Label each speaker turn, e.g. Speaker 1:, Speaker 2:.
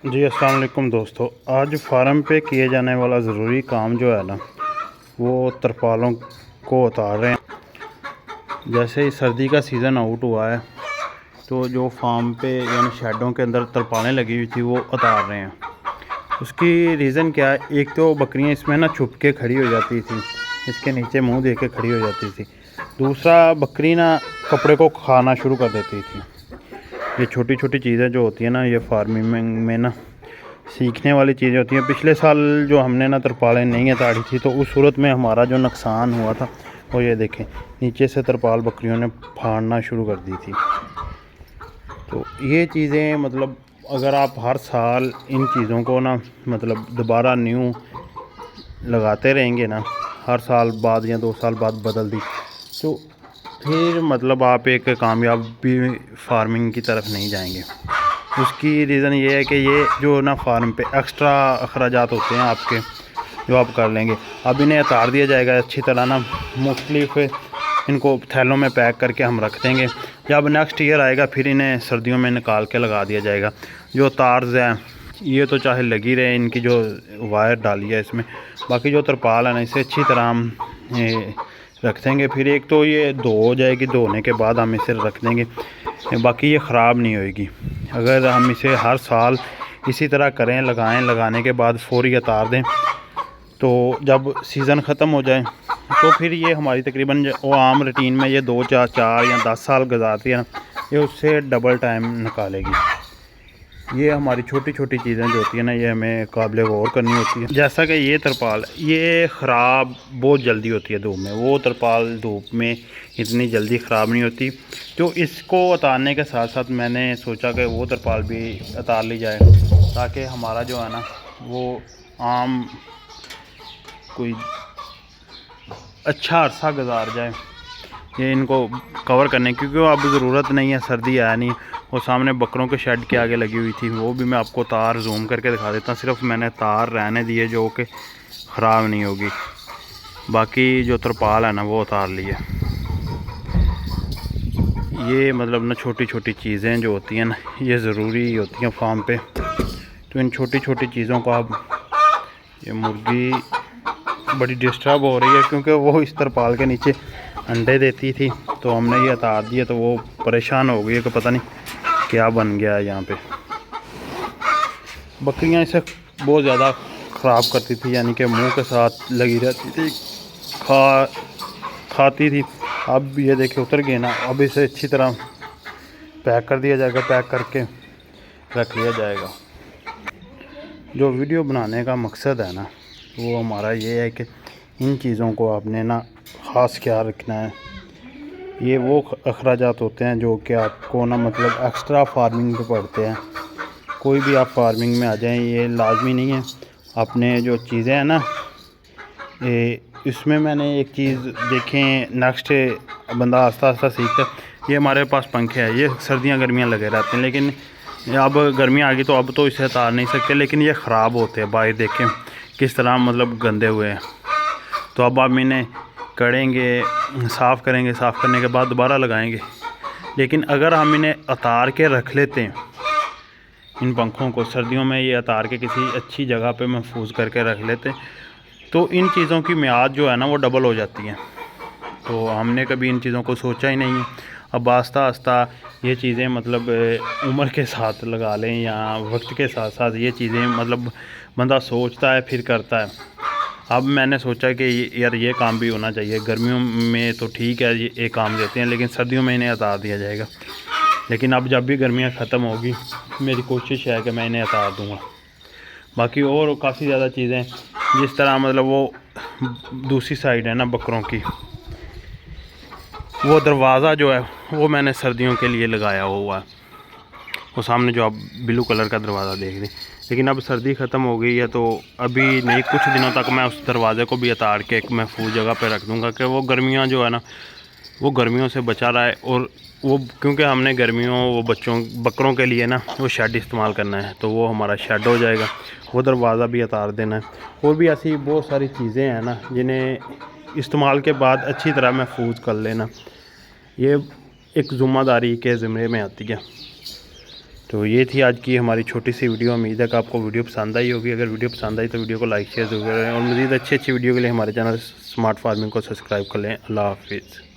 Speaker 1: जी अस्सलाम वालेकुम दोस्तों। आज फार्म पे किए जाने वाला ज़रूरी काम जो है ना, वो तरपालों को उतार रहे हैं। जैसे ही सर्दी का सीज़न आउट हुआ है तो जो फार्म पे यानी शेडों के अंदर तरपालें लगी हुई थी वो उतार रहे हैं। उसकी रीज़न क्या है? एक तो बकरियां इसमें ना छुप के खड़ी हो जाती थी, इसके नीचे मुंह दे के खड़ी हो जाती थी। दूसरा, बकरी ना कपड़े को खाना शुरू कर देती थी। ये छोटी छोटी चीज़ें जो होती हैं ना, ये फार्मिंग में ना सीखने वाली चीज़ें होती हैं। पिछले साल जो हमने ना तरपालें नहीं उतारी थी तो उस सूरत में हमारा जो नुकसान हुआ था वो ये देखें, नीचे से तरपाल बकरियों ने फाड़ना शुरू कर दी थी। तो ये चीज़ें मतलब अगर आप हर साल इन चीज़ों को ना मतलब दोबारा न्यू लगाते रहेंगे ना, हर साल बाद या 2 साल बाद बदल दी, तो फिर मतलब आप एक कामयाबी फार्मिंग की तरफ नहीं जाएंगे। उसकी रीज़न ये है कि ये जो ना फार्म पे एक्स्ट्रा अखराजात होते हैं आपके, जो आप कर लेंगे। अब इन्हें उतार दिया जाएगा अच्छी तरह ना, मुख्तलिफ इनको थैलों में पैक करके हम रख देंगे। जब नेक्स्ट ईयर आएगा फिर इन्हें सर्दियों में निकाल के लगा दिया जाएगा। जो तार्स हैं ये तो चाहे लगी रहे, इनकी जो वायर डाली है इसमें, बाकी जो तरपाल है ना इसे अच्छी तरह हम रख देंगे। फिर एक तो ये धो हो जाएगी, धोने के बाद हम इसे रख देंगे, बाकी ये ख़राब नहीं होएगी। अगर हम इसे हर साल इसी तरह करें, लगाने के बाद फौरी उतार दें, तो जब सीज़न ख़त्म हो जाए तो फिर ये हमारी तकरीबन वो आम रूटीन में ये 2 4 या 10 साल गुजारती है ना, ये उससे डबल टाइम निकालेगी। ये हमारी छोटी छोटी चीज़ें जो होती है ना, ये हमें काबिल गौर करनी होती है। जैसा कि ये तरपाल ये ख़राब बहुत जल्दी होती है धूप में, वो तरपाल धूप में इतनी जल्दी ख़राब नहीं होती। तो इसको उतारने के साथ साथ मैंने सोचा कि वो तरपाल भी उतार ली जाए, ताकि हमारा जो है ना वो आम कोई अच्छा अरसा गुजार जाए ये इनको कवर करने, क्योंकि वो अब ज़रूरत नहीं है, सर्दी आया नहीं। वो सामने बकरों के शेड के आगे लगी हुई थी, वो भी मैं आपको तार जूम करके दिखा देता हूँ। सिर्फ मैंने तार रहने दिए जो कि ख़राब नहीं होगी, बाकी जो तरपाल है ना वो उतार लिए। ये मतलब ना छोटी छोटी चीज़ें जो होती हैं ना, ये ज़रूरी होती हैं फार्म पे। तो इन छोटी छोटी चीज़ों को आप, ये मुर्गी बड़ी डिस्टर्ब हो रही है क्योंकि वो इस तरपाल के नीचे अंडे देती थी, तो हमने ये उतार दिए तो वो परेशान हो गई है कि पता नहीं क्या बन गया है यहाँ पे। बकरियाँ इसे बहुत ज़्यादा ख़राब करती थी, यानी कि मुंह के साथ लगी रहती थी, खाती थी। अब ये देखिए उतर गए ना, अब इसे अच्छी तरह पैक कर दिया जाएगा, पैक करके रख लिया जाएगा। जो वीडियो बनाने का मकसद है ना, वो हमारा ये है कि इन चीज़ों को आपने ना ख़ास ख्याल रखना है। ये वो अखराजात होते हैं जो कि आपको ना मतलब एक्स्ट्रा फार्मिंग पे पड़ते हैं। कोई भी आप फार्मिंग में आ जाएं, ये लाजमी नहीं है। आपने जो चीज़ें हैं ना, ये इसमें मैंने एक चीज़ देखें, नेक्स्ट बंदा आस्ता आस्ता सीखता है। ये हमारे पास पंखे हैं, ये सर्दियाँ गर्मियाँ लगे रहते हैं, लेकिन अब गर्मियाँ आ गई तो अब तो इसे उतार नहीं सकते, लेकिन ये ख़राब होते हैं। बाहर देखें किस तरह मतलब गंदे हुए हैं। तो अब हम इन्हें करेंगे, साफ़ करेंगे, साफ़ करने के बाद दोबारा लगाएंगे। लेकिन अगर हम इन्हें उतार के रख लेते हैं, इन पंखों को सर्दियों में ये उतार के किसी अच्छी जगह पे महफूज करके रख लेते हैं, तो इन चीज़ों की मियाद जो है ना वो डबल हो जाती है। तो हमने कभी इन चीज़ों को सोचा ही नहीं है। अब आस्ता आस्ता ये चीज़ें मतलब उम्र के साथ लगा लें या वक्त के साथ साथ ये चीज़ें मतलब बंदा सोचता है फिर करता है। अब मैंने सोचा कि यार ये काम भी होना चाहिए। गर्मियों में तो ठीक है ये काम देते हैं, लेकिन सर्दियों में इन्हें उतार दिया जाएगा। लेकिन अब जब भी गर्मियाँ ख़त्म होगी मेरी कोशिश है कि मैं इन्हें उतार दूँगा। बाकी और काफ़ी ज़्यादा चीज़ें, जिस तरह मतलब वो दूसरी साइड है ना बकरों की, वो दरवाज़ा जो है वो मैंने सर्दियों के लिए लगाया हुआ है। वो सामने जो आप ब्लू कलर का दरवाज़ा देख रहे हैं, लेकिन अब सर्दी ख़त्म हो गई है तो अभी नहीं, कुछ दिनों तक मैं उस दरवाज़े को भी उतार के एक महफूज जगह पे रख दूँगा कि वो गर्मियाँ जो है ना वो गर्मियों से बचा रहा है। और वो क्योंकि हमने गर्मियों वो बकरों के लिए ना वो शेड इस्तेमाल करना है, तो वो हमारा शेड हो जाएगा। वो दरवाज़ा भी उतार देना है। और भी ऐसी बहुत सारी चीज़ें हैं ना जिन्हें इस्तेमाल के बाद अच्छी तरह महफूज कर लेना, ये एक ज़िम्मेदारी के ज़िम्मे में आती है। तो ये थी आज की हमारी छोटी सी वीडियो। उम्मीद है कि आपको वीडियो पसंद आई होगी। अगर वीडियो पसंद आई तो वीडियो को लाइक शेयर जरूर करें और मज़ीद अच्छी वीडियो के लिए हमारे चैनल स्मार्ट फार्मिंग को सब्सक्राइब कर लें। अल्लाह हाफिज़।